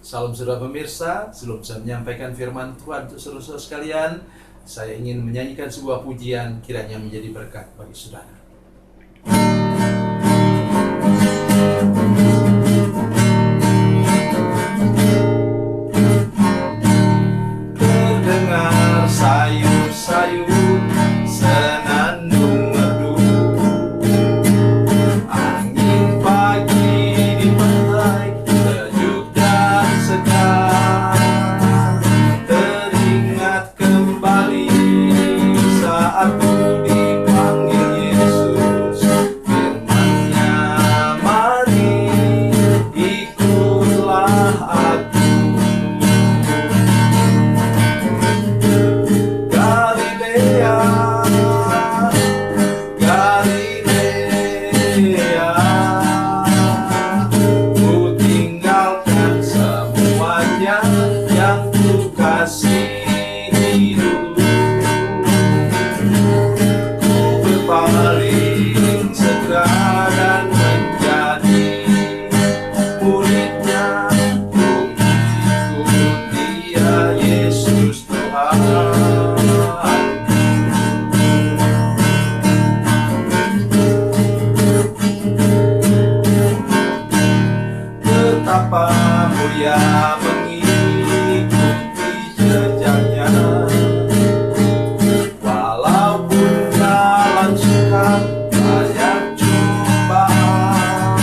Salam saudara pemirsa, sebelum saya menyampaikan firman Tuhan untuk saudara-saudara sekalian, saya ingin menyanyikan sebuah pujian kiranya menjadi berkat bagi saudara. Terdengar sayup-sayup senandung merdu, angin pagi di pantai sejuk dan segar. Teringat kembali saat ku dipanggil Yesus, firman-Nya, mari ikutlah aku. Galilea, Galilea, ku tinggalkan semuanya yang ku kasihi dulu. Ku berpaling segera dan menjadi murid-Nya. Ku ikut Dia, Yesus Tuhan. Betapa mulia mengikuti jejaknya, walaupun jalan sukar banyak cobaan.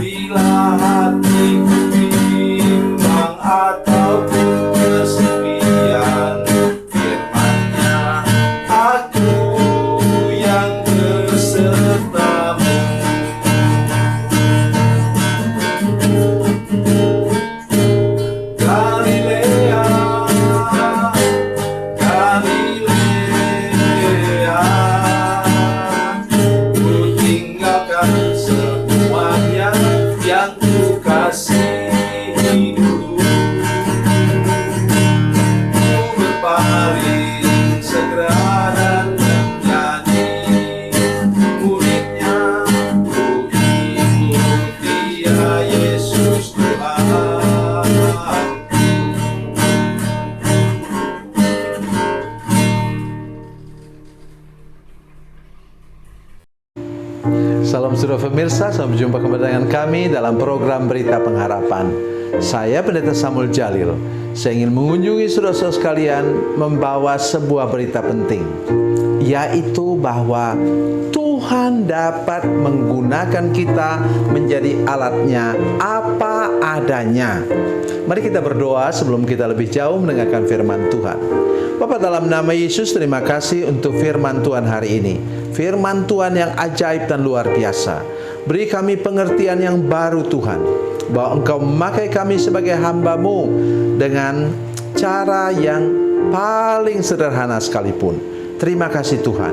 Bila hatiku bimbang ataupun kesepian, firman-Nya, aku yang besertamu. Galilea, Galilea, ku tinggalkan semuanya yang ku kasihi dulu. Ku berpaling segera dan menjadi murid-Nya. Ku ikut Dia, Yesus Tuhan. Salam saudara pemirsa, sampai jumpa kembali dengan kami dalam program Berita Pengharapan. Saya Pendeta Samuel Jalil. Saya ingin mengunjungi saudara-saudara sekalian membawa sebuah berita penting, yaitu bahwa Tuhan dapat menggunakan kita menjadi alatnya apa adanya. Mari kita berdoa sebelum kita lebih jauh mendengarkan firman Tuhan. Bapa, dalam nama Yesus, terima kasih untuk firman Tuhan hari ini. Firman Tuhan yang ajaib dan luar biasa. Beri kami pengertian yang baru Tuhan, bahwa Engkau memakai kami sebagai hamba-Mu dengan cara yang paling sederhana sekalipun. Terima kasih Tuhan.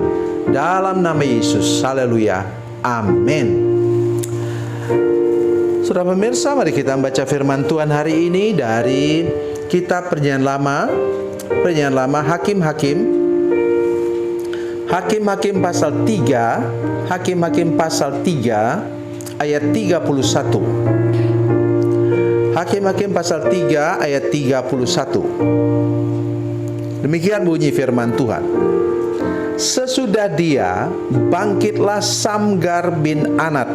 Dalam nama Yesus, haleluya, amin. Saudara pemirsa, mari kita membaca firman Tuhan hari ini dari kitab Perjanjian Lama, Hakim-Hakim pasal 3, Hakim-Hakim pasal 3 ayat 31. Hakim-Hakim pasal 3 ayat 31. Demikian bunyi firman Tuhan. Sesudah dia, bangkitlah Samgar bin Anat.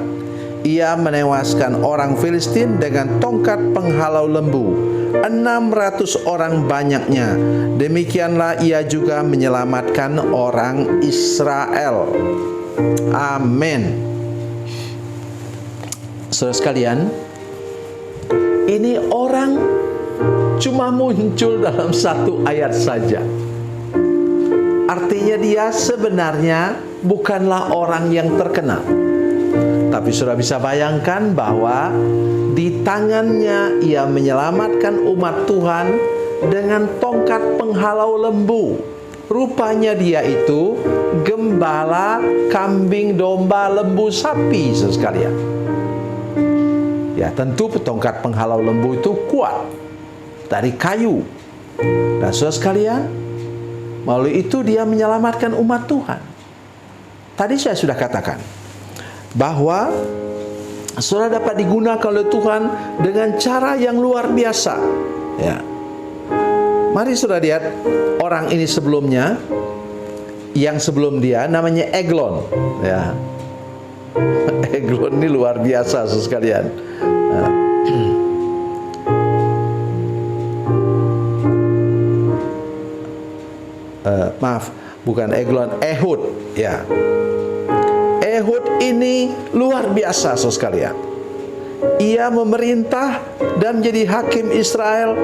Ia menewaskan orang Filistin dengan tongkat penghalau lembu, 600 orang banyaknya. Demikianlah ia juga menyelamatkan orang Israel. Amin. Saudara sekalian, ini orang cuma muncul dalam satu ayat saja. Artinya dia sebenarnya bukanlah orang yang terkenal. Tapi sudah bisa bayangkan bahwa di tangannya ia menyelamatkan umat Tuhan dengan tongkat penghalau lembu. Rupanya dia itu gembala kambing, domba, lembu, sapi, saudara sekalian. Ya, tentu tongkat penghalau lembu itu kuat dari kayu. Dan saudara sekalian, melalui itu dia menyelamatkan umat Tuhan. Tadi saya sudah katakan bahwa saudara dapat digunakan oleh Tuhan dengan cara yang luar biasa. Ya. Mari saudara lihat orang ini sebelumnya, yang sebelum dia namanya Eglon. Ya. Eglon ini luar biasa sekalian. Maaf, bukan Eglon, Ehud. Ya. Ehud ini luar biasa sekalian. Ia memerintah dan menjadi hakim Israel,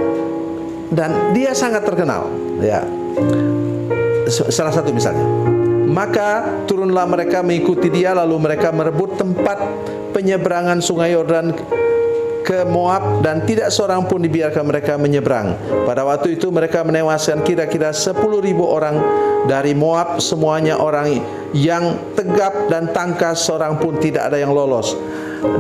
dan dia sangat terkenal. Ya. Salah satu misalnya, maka turunlah mereka mengikuti dia, lalu mereka merebut tempat penyeberangan sungai Yordan ke Moab, dan tidak seorang pun dibiarkan mereka menyeberang. Pada waktu itu mereka menewaskan kira-kira 10.000 orang dari Moab, semuanya orang yang tegap dan tangkas, seorang pun tidak ada yang lolos.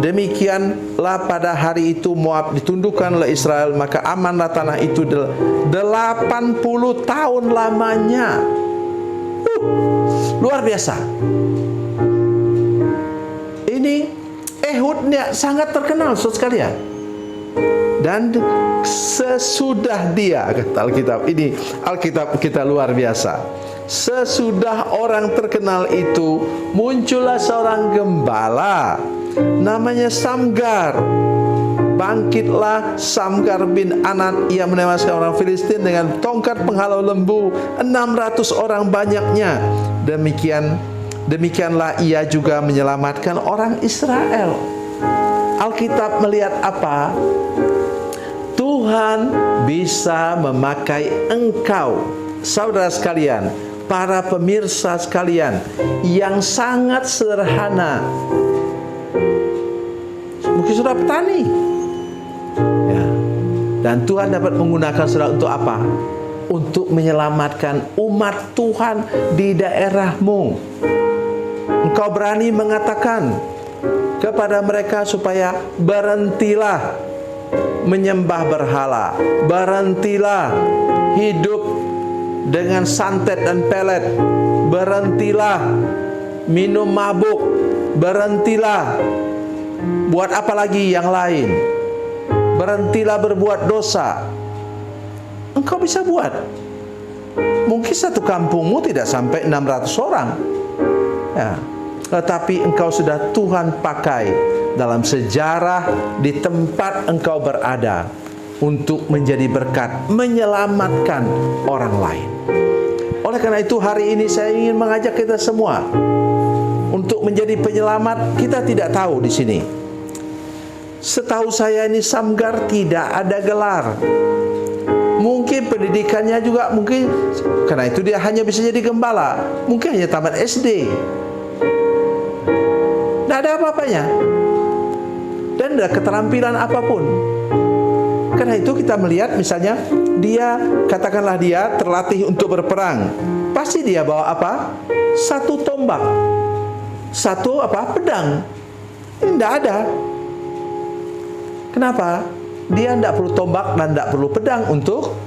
Demikianlah pada hari itu Moab ditundukkan oleh Israel, maka amanlah tanah itu 80 tahun lamanya. Luar biasa. Ini Ehud sangat terkenal sekalian. Dan sesudah dia, kata Alkitab, ini Alkitab kita luar biasa. Sesudah orang terkenal itu, muncullah seorang gembala namanya Samgar. Bangkitlah Samgar bin Anat, ia menewaskan orang Filistin dengan tongkat penghalau lembu, 600 orang banyaknya. Demikianlah ia juga menyelamatkan orang Israel. Alkitab melihat apa? Tuhan bisa memakai engkau, saudara sekalian, para pemirsa sekalian, yang sangat sederhana. Mungkin saudara petani, ya. Dan Tuhan dapat menggunakan saudara untuk apa? Untuk menyelamatkan umat Tuhan di daerahmu. Engkau berani mengatakan kepada mereka supaya berhentilah menyembah berhala, berhentilah hidup dengan santet dan pelet, berhentilah minum mabuk, berhentilah buat apa lagi yang lain, berhentilah berbuat dosa. Engkau bisa buat. Mungkin satu kampungmu tidak sampai 600 orang, ya, tetapi engkau sudah Tuhan pakai dalam sejarah di tempat engkau berada untuk menjadi berkat, menyelamatkan orang lain. Oleh karena itu hari ini saya ingin mengajak kita semua untuk menjadi penyelamat. Kita tidak tahu di sini. Setahu saya ini Samgar tidak ada gelar. Mungkin pendidikannya juga mungkin, karena itu dia hanya bisa jadi gembala. Mungkin hanya tamat SD. Tidak ada apa-apanya. Dan tidak ada keterampilan apapun. Karena itu kita melihat misalnya dia, katakanlah dia terlatih untuk berperang. Pasti dia bawa apa? Satu tombak. Satu apa? Pedang. Ini tidak ada. Kenapa? Dia tidak perlu tombak dan tidak perlu pedang untuk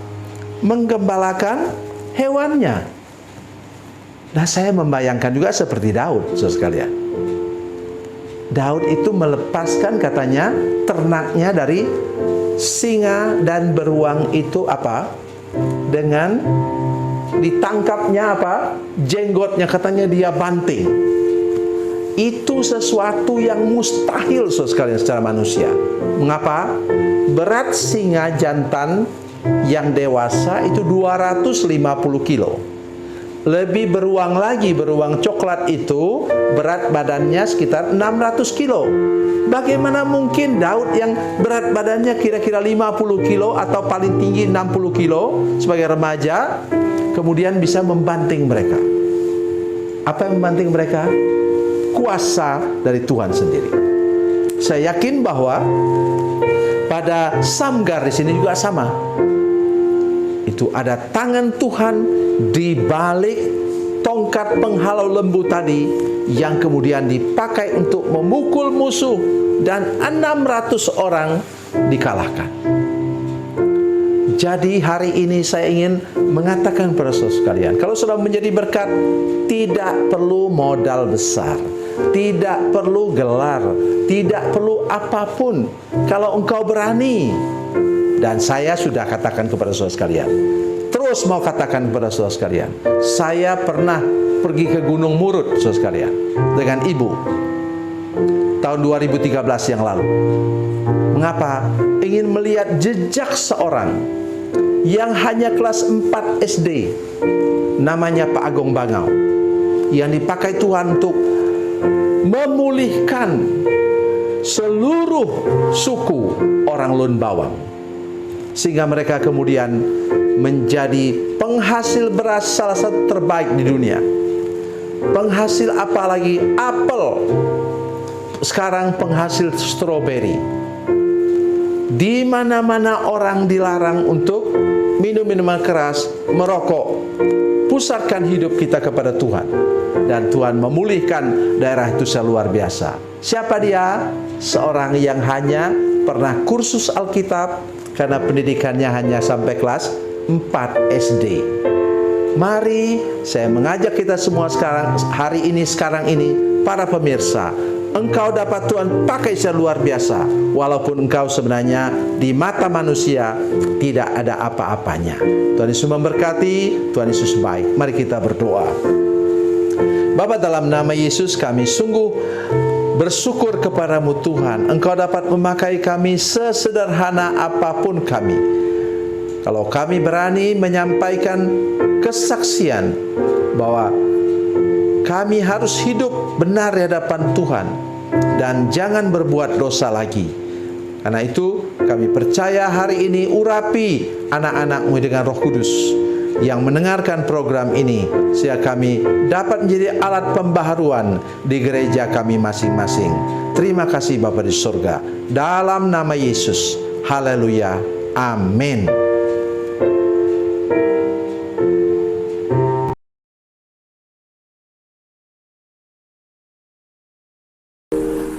menggembalakan hewannya. Nah, saya membayangkan juga seperti Daud, saudara sekalian. Daud itu melepaskan katanya ternaknya dari singa dan beruang itu apa? Dengan ditangkapnya apa? Jenggotnya, katanya dia banting. Itu sesuatu yang mustahil, saudara sekalian, secara manusia. Mengapa? Berat singa jantan yang dewasa itu 250 kilo. Lebih beruang lagi, beruang coklat itu berat badannya sekitar 600 kilo. Bagaimana mungkin Daud yang berat badannya kira-kira 50 kilo atau paling tinggi 60 kilo sebagai remaja, kemudian bisa membanting mereka? Apa yang membanting mereka? Kuasa dari Tuhan sendiri. Saya yakin bahwa pada Samgar di sini juga sama. Itu ada tangan Tuhan di balik tongkat penghalau lembu tadi yang kemudian dipakai untuk memukul musuh dan 600 orang dikalahkan. Jadi hari ini saya ingin mengatakan kepada saudara sekalian, kalau sudah menjadi berkat, tidak perlu modal besar, tidak perlu gelar, tidak perlu untuk apapun kalau engkau berani. Dan saya sudah katakan kepada saudara sekalian, terus mau katakan kepada saudara sekalian, saya pernah pergi ke Gunung Murud, saudara sekalian, dengan ibu tahun 2013 yang lalu. Mengapa? Ingin melihat jejak seorang yang hanya kelas 4 SD, namanya Pak Agung Bangau, yang dipakai Tuhan untuk memulihkan seluruh suku orang Lun Bawang, sehingga mereka kemudian menjadi penghasil beras salah satu terbaik di dunia. Penghasil apalagi apel, sekarang penghasil stroberi. Di mana-mana orang dilarang untuk minum minuman keras, merokok. Pusatkan hidup kita kepada Tuhan, dan Tuhan memulihkan daerah itu luar biasa. Siapa dia? Seorang yang hanya pernah kursus Alkitab, karena pendidikannya hanya sampai kelas 4 SD. Mari saya mengajak kita semua sekarang, sekarang ini, para pemirsa, engkau dapat Tuhan pakai secara luar biasa, walaupun engkau sebenarnya di mata manusia tidak ada apa-apanya. Tuhan Yesus memberkati, Tuhan Yesus baik. Mari kita berdoa. Bapa, dalam nama Yesus kami sungguh bersyukur kepadamu Tuhan. Engkau dapat memakai kami sesederhana apapun kami. Kalau kami berani menyampaikan kesaksian bahwa kami harus hidup benar di hadapan Tuhan dan jangan berbuat dosa lagi. Karena itu kami percaya hari ini urapi anak-anak-Mu dengan Roh Kudus yang mendengarkan program ini, sehingga kami dapat menjadi alat pembaharuan di gereja kami masing-masing. Terima kasih Bapa di surga. Dalam nama Yesus. Haleluya. Amin.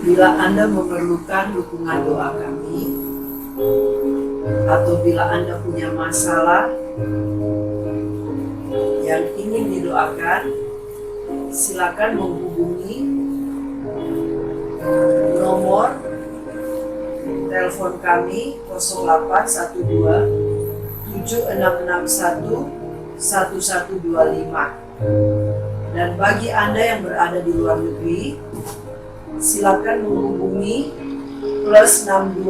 Bila Anda memerlukan dukungan doa kami, atau bila Anda punya masalah yang ingin didoakan, silakan menghubungi nomor telepon kami 0812 7661 1125. Dan bagi Anda yang berada di luar negeri, silakan menghubungi +62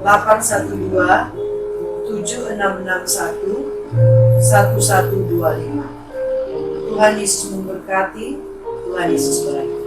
812 7661 1125. Tuhan Yesus memberkati, Tuhan Yesus berkati.